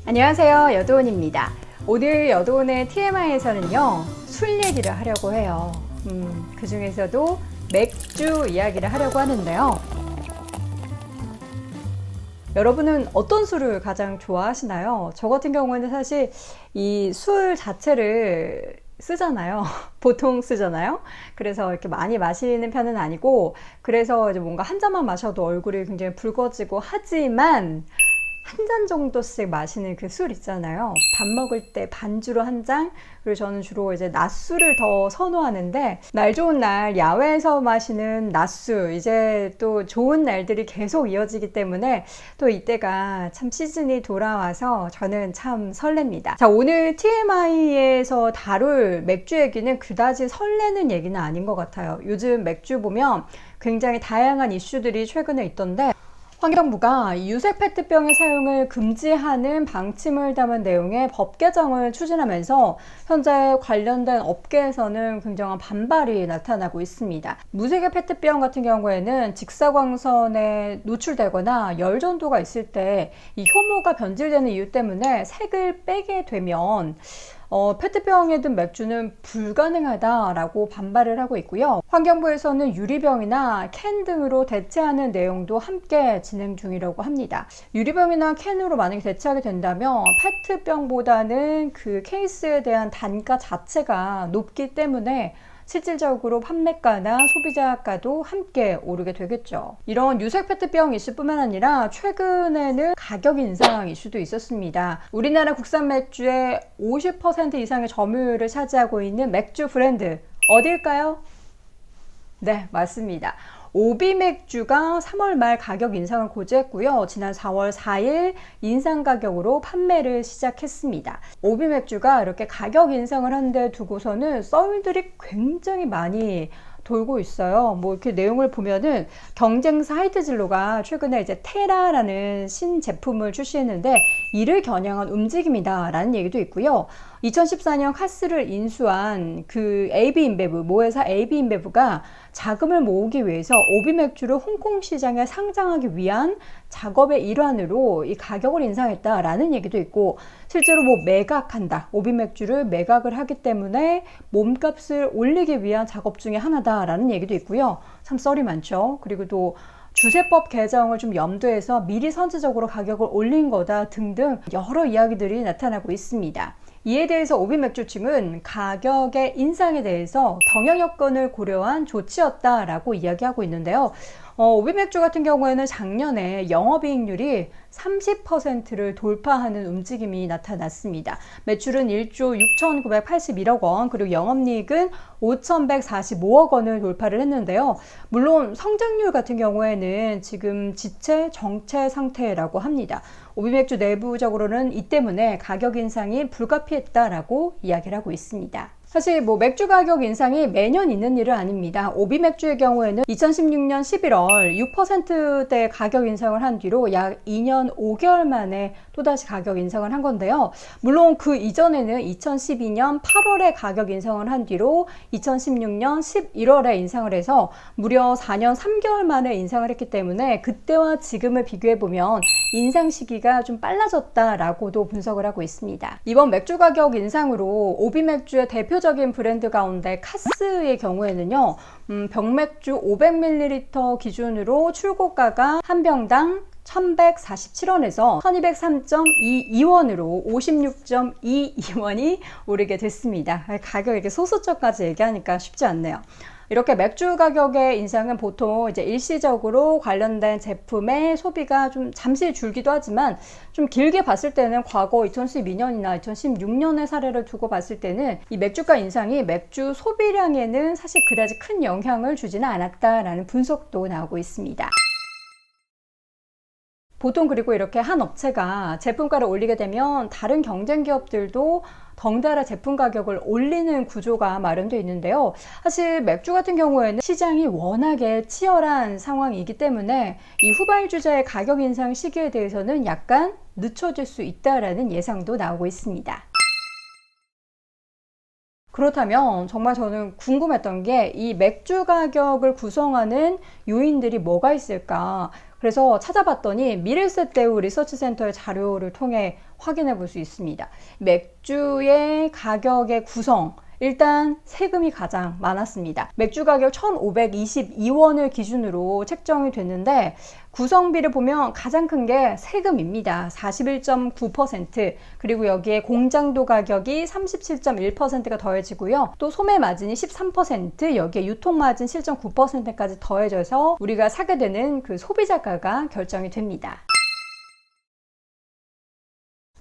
안녕하세요, 여도은입니다. 오늘 여도은의 TMI에서는요, 술 얘기를 하려고 해요. 그 중에서도 맥주 이야기를 하려고 하는데요. 여러분은 어떤 술을 가장 좋아하시나요? 저 같은 경우에는 사실 이 술 자체를 쓰잖아요. 보통 쓰잖아요. 그래서 이렇게 많이 마시는 편은 아니고, 그래서 이제 뭔가 한 잔만 마셔도 얼굴이 굉장히 붉어지고 하지만, 한 잔 정도씩 마시는 그 술 있잖아요. 밥 먹을 때 반주로 한 잔. 그리고 저는 주로 이제 낮술을 더 선호하는데, 날 좋은 날 야외에서 마시는 낮술, 이제 또 좋은 날들이 계속 이어지기 때문에 또 이때가 참 시즌이 돌아와서 저는 참 설렙니다. 자, 오늘 TMI에서 다룰 맥주 얘기는 그다지 설레는 얘기는 아닌 것 같아요. 요즘 맥주 보면 굉장히 다양한 이슈들이 최근에 있던데, 환경부가 유색 페트병의 사용을 금지하는 방침을 담은 내용의 법 개정을 추진하면서 현재 관련된 업계에서는 굉장한 반발이 나타나고 있습니다. 무색의 페트병 같은 경우에는 직사광선에 노출되거나 열 전도가 있을 때 이 효모가 변질되는 이유 때문에 색을 빼게 되면 페트병에 든 맥주는 불가능하다라고 반발을 하고 있고요. 환경부에서는 유리병이나 캔 등으로 대체하는 내용도 함께 진행 중이라고 합니다. 유리병이나 캔으로 만약에 대체하게 된다면 페트병보다는 그 케이스에 대한 단가 자체가 높기 때문에 실질적으로 판매가나 소비자가도 함께 오르게 되겠죠. 이런 유색 페트병 이슈뿐만 아니라 최근에는 가격 인상 이슈도 있었습니다. 우리나라 국산 맥주의 50% 이상의 점유율을 차지하고 있는 맥주 브랜드 어딜까요? 네, 맞습니다. 오비맥주가 3월 말 가격 인상을 고지했고요. 지난 4월 4일 인상 가격으로 판매를 시작했습니다. 오비맥주가 이렇게 가격 인상을 한 데 두고서는 썰들이 굉장히 많이 돌고 있어요. 뭐 이렇게 내용을 보면은 경쟁사 하이트진로가 최근에 이제 테라라는 신제품을 출시했는데 이를 겨냥한 움직임이다 라는 얘기도 있고요. 2014년 카스를 인수한 그 AB인베브, 모회사 AB인베브가 자금을 모으기 위해서 오비맥주를 홍콩 시장에 상장하기 위한 작업의 일환으로 이 가격을 인상했다라는 얘기도 있고, 실제로 뭐 매각한다, 오비맥주를 매각을 하기 때문에 몸값을 올리기 위한 작업 중에 하나다라는 얘기도 있고요. 참 썰이 많죠. 그리고 또 주세법 개정을 좀 염두해서 미리 선제적으로 가격을 올린 거다 등등 여러 이야기들이 나타나고 있습니다. 이에 대해서 오비맥주 측은 가격의 인상에 대해서 경영 여건을 고려한 조치였다라고 이야기하고 있는데요. 오비맥주 같은 경우에는 작년에 영업이익률이 30%를 돌파하는 움직임이 나타났습니다. 매출은 1조 6,981억 원, 그리고 영업이익은 5,145억 원을 돌파를 했는데요. 물론 성장률 같은 경우에는 지금 지체 정체 상태라고 합니다. 오비맥주 내부적으로는 이 때문에 가격 인상이 불가피했다라고 이야기를 하고 있습니다. 사실 뭐 맥주 가격 인상이 매년 있는 일은 아닙니다. 오비맥주의 경우에는 2016년 11월 6%대 가격 인상을 한 뒤로 약 2년 5개월 만에 또다시 가격 인상을 한 건데요. 물론 그 이전에는 2012년 8월에 가격 인상을 한 뒤로 2016년 11월에 인상을 해서 무려 4년 3개월 만에 인상을 했기 때문에 그때와 지금을 비교해보면 인상 시기가 좀 빨라졌다라고도 분석을 하고 있습니다. 이번 맥주 가격 인상으로 오비맥주의 대표적인 브랜드 가운데 카스의 경우에는요, 병맥주 500ml 기준으로 출고가가 한 병당 1,147원에서 1,203.22원으로 56.22원이 오르게 됐습니다. 가격 이렇게 소수점까지 얘기하니까 쉽지 않네요. 이렇게 맥주 가격의 인상은 보통 이제 일시적으로 관련된 제품의 소비가 좀 잠시 줄기도 하지만 좀 길게 봤을 때는 과거 2012년이나 2016년의 사례를 두고 봤을 때는 이 맥주가 인상이 맥주 소비량에는 사실 그다지 큰 영향을 주지는 않았다라는 분석도 나오고 있습니다. 보통 그리고 이렇게 한 업체가 제품가를 올리게 되면 다른 경쟁 기업들도 덩달아 제품 가격을 올리는 구조가 마련되어 있는데요. 사실 맥주 같은 경우에는 시장이 워낙에 치열한 상황이기 때문에 이 후발주자의 가격 인상 시기에 대해서는 약간 늦춰질 수 있다라는 예상도 나오고 있습니다. 그렇다면 정말 저는 궁금했던 게 이 맥주 가격을 구성하는 요인들이 뭐가 있을까? 그래서 찾아봤더니 미르스테우 리서치센터의 자료를 통해 확인해 볼 수 있습니다. 맥주의 가격의 구성, 일단 세금이 가장 많았습니다. 맥주 가격 1,522원을 기준으로 책정이 됐는데 구성비를 보면 가장 큰 게 세금입니다. 41.9%, 그리고 여기에 공장도 가격이 37.1%가 더해지고요. 또 소매 마진이 13%, 여기에 유통 마진 7.9%까지 더해져서 우리가 사게 되는 그 소비자가가 결정이 됩니다.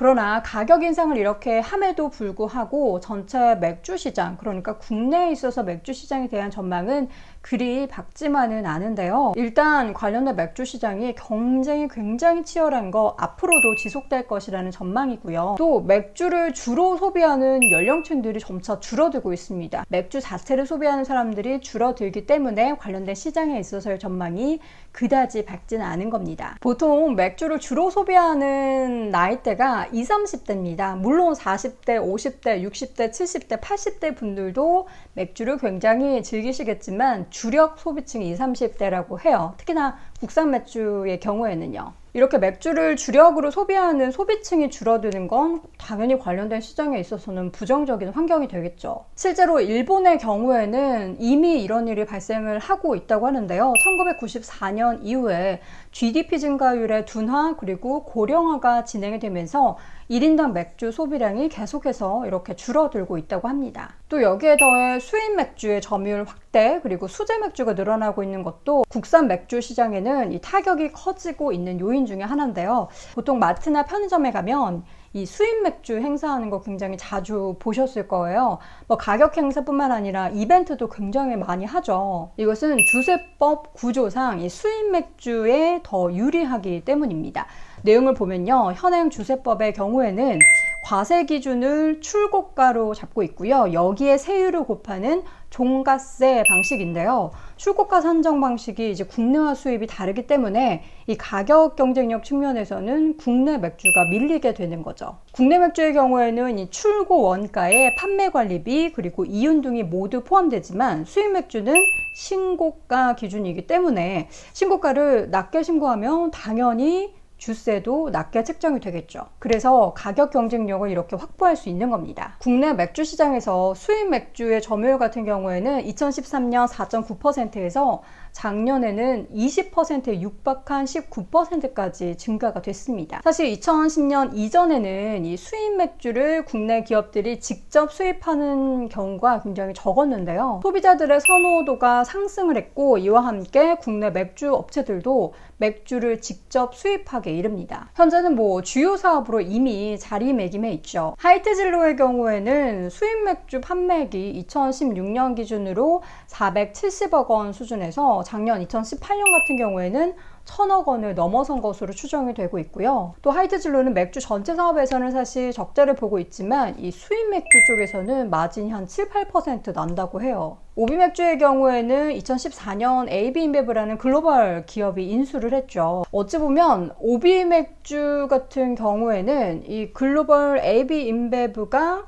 그러나 가격 인상을 이렇게 함에도 불구하고 전체 맥주 시장, 그러니까 국내에 있어서 맥주 시장에 대한 전망은 그리 밝지만은 않은데요. 일단 관련된 맥주 시장이 경쟁이 굉장히 치열한 거 앞으로도 지속될 것이라는 전망이고요. 또 맥주를 주로 소비하는 연령층들이 점차 줄어들고 있습니다. 맥주 자체를 소비하는 사람들이 줄어들기 때문에 관련된 시장에 있어서의 전망이 그다지 밝지는 않은 겁니다. 보통 맥주를 주로 소비하는 나이대가 20, 30대입니다. 물론 40대, 50대, 60대, 70대, 80대 분들도 맥주를 굉장히 즐기시겠지만 주력 소비층이 20, 30대라고 해요. 특히나 국산 맥주의 경우에는요. 이렇게 맥주를 주력으로 소비하는 소비층이 줄어드는 건 당연히 관련된 시장에 있어서는 부정적인 환경이 되겠죠. 실제로 일본의 경우에는 이미 이런 일이 발생을 하고 있다고 하는데요. 1994년 이후에 GDP 증가율의 둔화 그리고 고령화가 진행이 되면서 1인당 맥주 소비량이 계속해서 이렇게 줄어들고 있다고 합니다. 또 여기에 더해 수입 맥주의 점유율 확대 그리고 수제 맥주가 늘어나고 있는 것도 국산 맥주 시장에는 이 타격이 커지고 있는 요인 중에 하나인데요. 보통 마트나 편의점에 가면 이 수입 맥주 행사하는 거 굉장히 자주 보셨을 거예요. 뭐 가격 행사뿐만 아니라 이벤트도 굉장히 많이 하죠. 이것은 주세법 구조상 이 수입 맥주에 더 유리하기 때문입니다. 내용을 보면요. 현행 주세법의 경우에는 과세 기준을 출고가로 잡고 있고요. 여기에 세율을 곱하는 종가세 방식인데요. 출고가 산정 방식이 이제 국내와 수입이 다르기 때문에 이 가격 경쟁력 측면에서는 국내 맥주가 밀리게 되는 거죠. 국내 맥주의 경우에는 이 출고 원가에 판매 관리비 그리고 이윤 등이 모두 포함되지만 수입 맥주는 신고가 기준이기 때문에 신고가를 낮게 신고하면 당연히 주세도 낮게 책정이 되겠죠. 그래서 가격 경쟁력을 이렇게 확보할 수 있는 겁니다. 국내 맥주 시장에서 수입 맥주의 점유율 같은 경우에는 2013년 4.9%에서 작년에는 20%에 육박한 19%까지 증가가 됐습니다. 사실 2010년 이전에는 이 수입 맥주를 국내 기업들이 직접 수입하는 경우가 굉장히 적었는데요. 소비자들의 선호도가 상승을 했고 이와 함께 국내 맥주 업체들도 맥주를 직접 수입하게 이릅니다. 현재는 뭐 주요 사업으로 이미 자리매김해 있죠. 하이트진로의 경우에는 수입 맥주 판매액이 2016년 기준으로 470억 원 수준에서 작년 2018년 같은 경우에는 1,000억 원을 넘어선 것으로 추정이 되고 있고요. 또 하이트진로는 맥주 전체 사업에서는 사실 적자를 보고 있지만 이 수입 맥주 쪽에서는 마진이 한 7, 8% 난다고 해요. 오비맥주의 경우에는 2014년 AB인베브라는 글로벌 기업이 인수를 했죠. 어찌 보면 오비맥주 같은 경우에는 이 글로벌 AB인베브가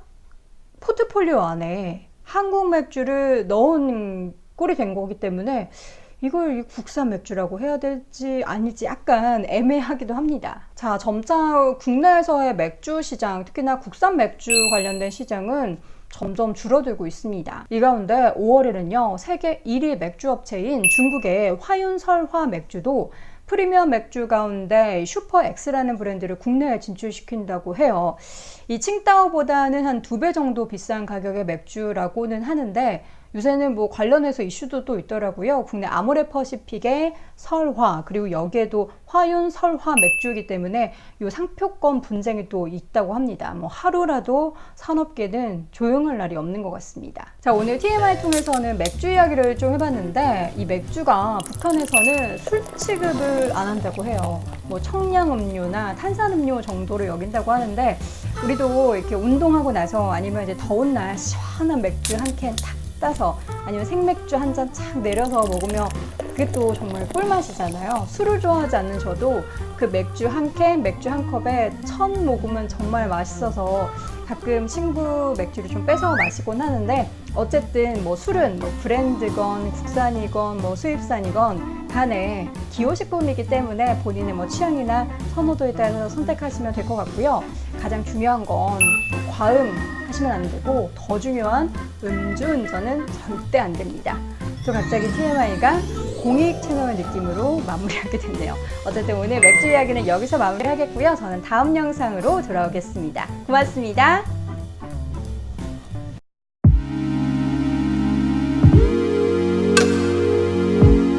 포트폴리오 안에 한국 맥주를 넣은 꼴이 된 거기 때문에 이걸 국산 맥주라고 해야 될지 아닐지 약간 애매하기도 합니다. 자, 점차 국내에서의 맥주 시장, 특히나 국산 맥주 관련된 시장은 점점 줄어들고 있습니다. 이 가운데 5월에는요, 세계 1위 맥주업체인 중국의 화윤설화 맥주도 프리미엄 맥주 가운데 슈퍼엑스라는 브랜드를 국내에 진출시킨다고 해요. 이 칭따오보다는 한 2배 정도 비싼 가격의 맥주라고는 하는데 요새는 뭐 관련해서 이슈도 또 있더라고요. 국내 아모레퍼시픽의 설화, 그리고 여기에도 화윤 설화 맥주이기 때문에 이 상표권 분쟁이 또 있다고 합니다. 뭐 하루라도 산업계는 조용할 날이 없는 것 같습니다. 자, 오늘 TMI 통해서는 맥주 이야기를 좀 해봤는데 이 맥주가 북한에서는 술 취급을 안 한다고 해요. 뭐 청량음료나 탄산음료 정도로 여긴다고 하는데 우리도 이렇게 운동하고 나서 아니면 이제 더운 날 시원한 맥주 한 캔 탁 따서 아니면 생맥주 한 잔 착 내려서 먹으면 그게 또 정말 꿀맛이잖아요. 술을 좋아하지 않는 저도 그 맥주 한 캔, 맥주 한 컵에 1000 모금은 정말 맛있어서 가끔 친구 맥주를 좀 뺏어 마시곤 하는데, 어쨌든 뭐 술은 뭐 브랜드건 국산이건 뭐 수입산이건 간에 기호식품이기 때문에 본인의 뭐 취향이나 선호도에 따라서 선택하시면 될 것 같고요. 가장 중요한 건 과음 하시면 안 되고, 더 중요한 음주운전은 절대 안 됩니다. 또 갑자기 TMI가 공익 채널 느낌으로 마무리하게 됐네요. 어쨌든 오늘 맥주 이야기는 여기서 마무리하겠고요. 저는 다음 영상으로 돌아오겠습니다. 고맙습니다.